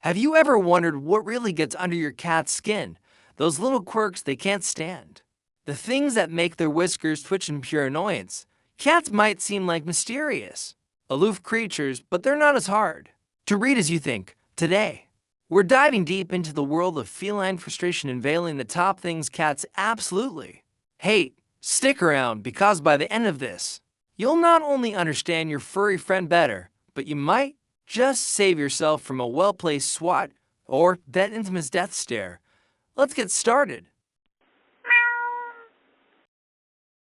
Have you ever wondered what really gets under your cat's skin? Those little quirks they can't stand. The things that make their whiskers twitch in pure annoyance. Cats might seem like mysterious, aloof creatures, but they're not as hard to read as you think. Today, we're diving deep into the world of feline frustration, unveiling the top things cats absolutely hate. Stick around, because by the end of this, you'll not only understand your furry friend better, but you might just save yourself from a well-placed swat or that infamous death stare. Let's get started.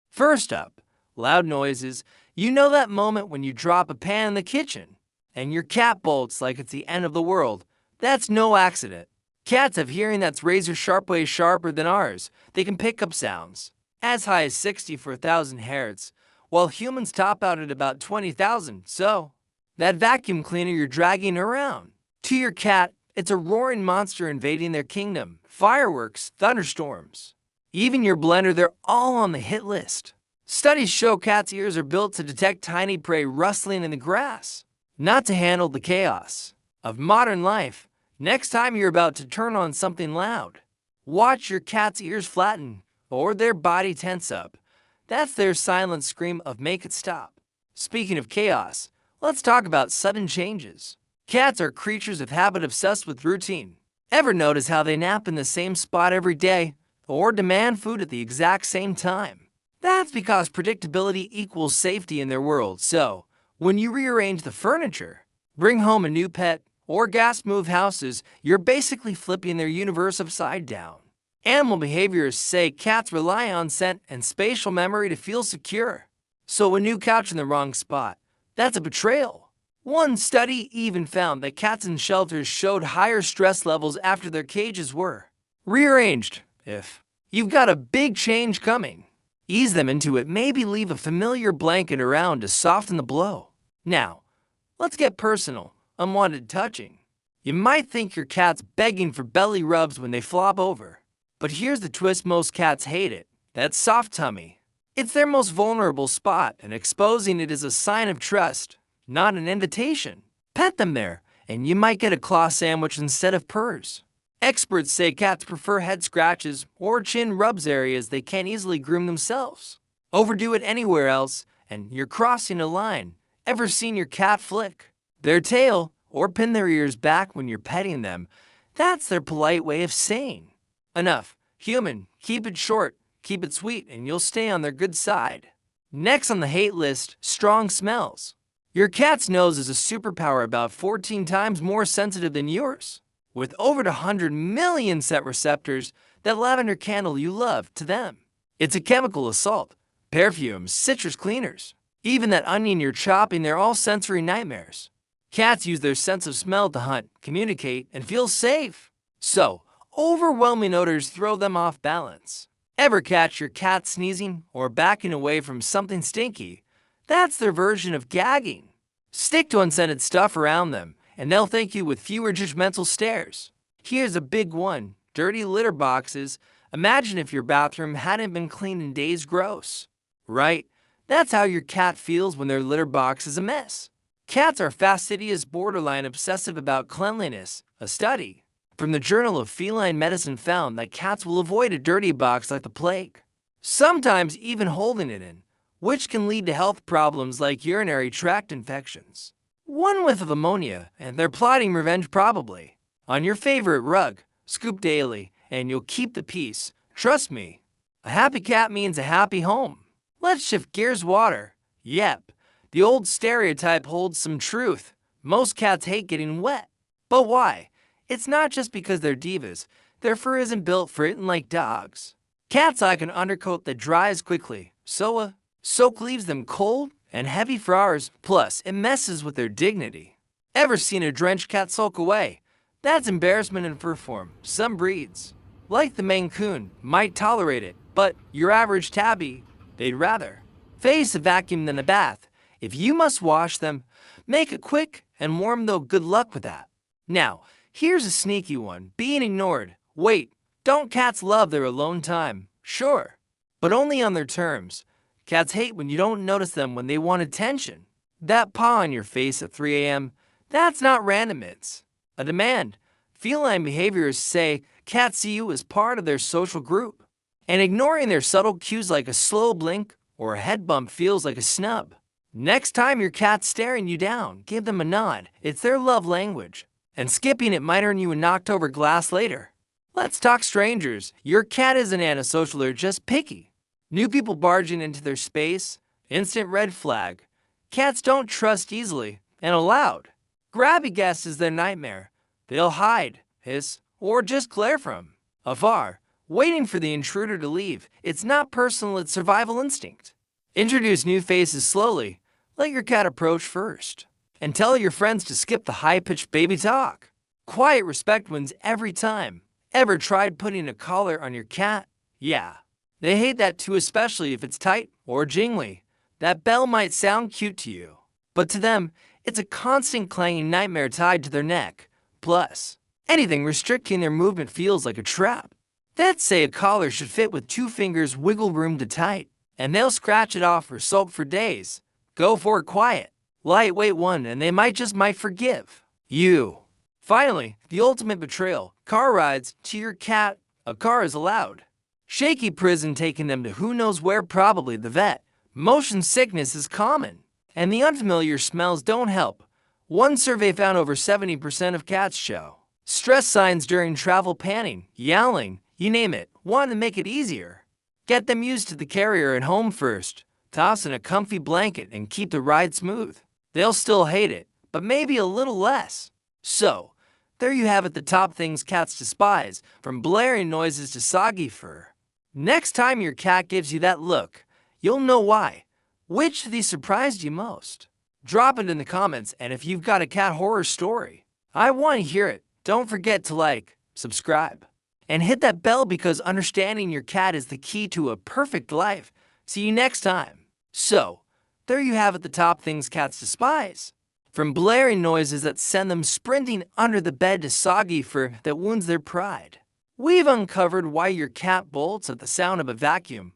First up, loud noises. You know that moment when you drop a pan in the kitchen and your cat bolts like it's the end of the world? That's no accident. Cats have hearing that's razor sharp, way sharper than ours. They can pick up sounds as high as 60 for 1,000 hertz, while humans top out at about 20,000. So, that vacuum cleaner you're dragging around, to your cat, it's a roaring monster invading their kingdom. Fireworks, thunderstorms, even your blender, they're all on the hit list. Studies show cats' ears are built to detect tiny prey rustling in the grass, not to handle the chaos of modern life. Next time you're about to turn on something loud, watch your cat's ears flatten or their body tense up. That's their silent scream of make it stop. Speaking of chaos, let's talk about sudden changes. Cats are creatures of habit, obsessed with routine. Ever notice how they nap in the same spot every day or demand food at the exact same time? That's because predictability equals safety in their world. So, when you rearrange the furniture, bring home a new pet, or gas move houses, you're basically flipping their universe upside down. Animal behaviorists say cats rely on scent and spatial memory to feel secure. So a new couch in the wrong spot, that's a betrayal. One study even found that cats in shelters showed higher stress levels after their cages were rearranged. If you've got a big change coming, ease them into it, maybe leave a familiar blanket around to soften the blow. Now, let's get personal. Unwanted touching. You might think your cat's begging for belly rubs when they flop over. But here's the twist: most cats hate it. That soft tummy. It's their most vulnerable spot, and exposing it is a sign of trust, not an invitation. Pet them there, and you might get a claw sandwich instead of purrs. Experts say cats prefer head scratches or chin rubs, areas they can't easily groom themselves. Overdo it anywhere else, and you're crossing a line. Ever seen your cat flick their tail or pin their ears back when you're petting them? That's their polite way of saying, enough, human, keep it short, keep it sweet, and you'll stay on their good side. Next on the hate list, strong smells. Your cat's nose is a superpower, about 14 times more sensitive than yours. With over 100 million scent receptors, that lavender candle you love, to them, it's a chemical assault. Perfumes, citrus cleaners, even that onion you're chopping, they're all sensory nightmares. Cats use their sense of smell to hunt, communicate, and feel safe. So, overwhelming odors throw them off balance. Ever catch your cat sneezing or backing away from something stinky? That's their version of gagging. Stick to unscented stuff around them, and they'll thank you with fewer judgmental stares. Here's a big one: dirty litter boxes. Imagine if your bathroom hadn't been cleaned in days. Gross, right? That's how your cat feels when their litter box is a mess. Cats are fastidious, borderline obsessive about cleanliness. A study from the Journal of Feline Medicine found that cats will avoid a dirty box like the plague, sometimes even holding it in, which can lead to health problems like urinary tract infections, one whiff of ammonia, and they're plotting revenge, probably on your favorite rug. Scoop daily, and you'll keep the peace. Trust me, a happy cat means a happy home. Let's shift gears. Water. Yep, the old stereotype holds some truth. Most cats hate getting wet. But why? It's not just because they're divas. Their fur isn't built for it, like dogs. Cats like an undercoat that dries quickly, so a soak leaves them cold and heavy for hours. Plus, it messes with their dignity. Ever seen a drenched cat sulk away? That's embarrassment in fur form. Some breeds, like the Maine Coon, might tolerate it, but your average tabby, they'd rather face a vacuum than a bath. If you must wash them, make it quick and warm, though. Good luck with that. Now, here's a sneaky one: being ignored. Wait, don't cats love their alone time? Sure, but only on their terms. Cats hate when you don't notice them when they want attention. That paw on your face at 3 a.m., that's not random, it's a demand. Feline behaviors say cats see you as part of their social group, and ignoring their subtle cues like a slow blink or a head bump feels like a snub. Next time your cat's staring you down, give them a nod. It's their love language. And skipping it might earn you a knocked-over glass later. Let's talk strangers. Your cat isn't antisocial, they're just picky. New people barging into their space, instant red flag. Cats don't trust easily, and aloud. Grabby guests is their nightmare. They'll hide, hiss, or just glare from afar, waiting for the intruder to leave. It's not personal, it's survival instinct. Introduce new faces slowly. Let your cat approach first. And tell your friends to skip the high-pitched baby talk. Quiet respect wins every time. Ever tried putting a collar on your cat? Yeah. They hate that too, especially if it's tight or jingly. That bell might sound cute to you, but to them, it's a constant clanging nightmare tied to their neck. Plus, anything restricting their movement feels like a trap. That's say a collar should fit with 2 fingers wiggle room to tight, and they'll scratch it off or sulk for days. Go for it quiet. Lightweight one, and they might forgive you. Finally, the ultimate betrayal. Car rides to your cat. A car is allowed. Shaky prison taking them to who knows where, probably the vet. Motion sickness is common, and the unfamiliar smells don't help. One survey found over 70% of cats show stress signs during travel, panting, yowling, you name it. Want to make it easier? Get them used to the carrier and home first. Toss in a comfy blanket and keep the ride smooth. They'll still hate it, but maybe a little less. So, there you have it, the top things cats despise, from blaring noises to soggy fur. Next time your cat gives you that look, you'll know why. Which of these surprised you most? Drop it in the comments, and if you've got a cat horror story, I want to hear it. Don't forget to like, subscribe, and hit that bell, because understanding your cat is the key to a perfect life. See you next time. So, there you have it, the top things cats despise. From blaring noises that send them sprinting under the bed to soggy fur that wounds their pride. We've uncovered why your cat bolts at the sound of a vacuum,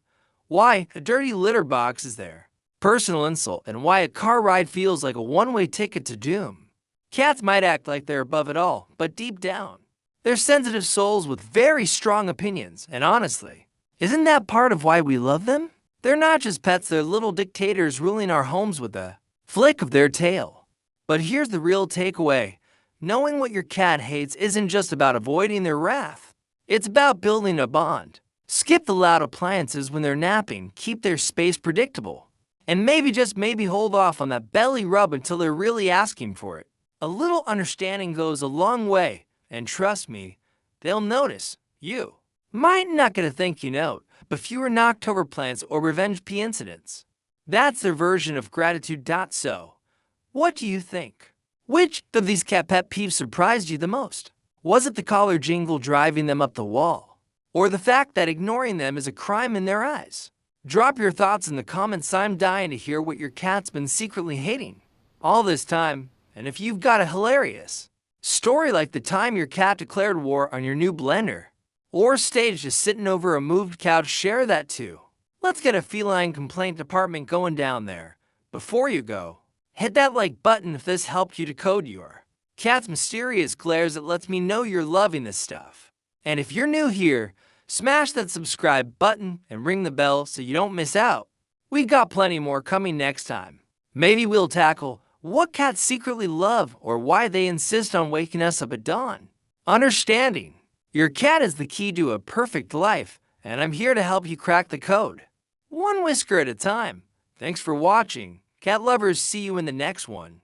why a dirty litter box is there, personal insult, and why a car ride feels like a one-way ticket to doom. Cats might act like they're above it all, but deep down, they're sensitive souls with very strong opinions, and honestly, isn't that part of why we love them? They're not just pets, they're little dictators ruling our homes with a flick of their tail. But here's the real takeaway. Knowing what your cat hates isn't just about avoiding their wrath. It's about building a bond. Skip the loud appliances when they're napping, keep their space predictable, and maybe, just maybe, hold off on that belly rub until they're really asking for it. A little understanding goes a long way, and trust me, they'll notice. You might not get a thank you note, but fewer knocked-over plans or revenge pee incidents. That's their version of gratitude. So, what do you think? Which of these cat pet peeves surprised you the most? Was it the collar jingle driving them up the wall? Or the fact that ignoring them is a crime in their eyes? Drop your thoughts in the comments. I'm dying to hear what your cat's been secretly hating all this time. And if you've got a hilarious story like the time your cat declared war on your new blender, or staged a sitting over a moved couch, share that too. Let's get a feline complaint department going down there. Before you go, hit that like button if this helped you decode your cat's mysterious glares. It lets me know you're loving this stuff. And if you're new here, smash that subscribe button and ring the bell so you don't miss out. We've got plenty more coming next time. Maybe we'll tackle what cats secretly love or why they insist on waking us up at dawn. Understanding your cat is the key to a perfect life, and I'm here to help you crack the code. One whisker at a time. Thanks for watching. Cat lovers, see you in the next one.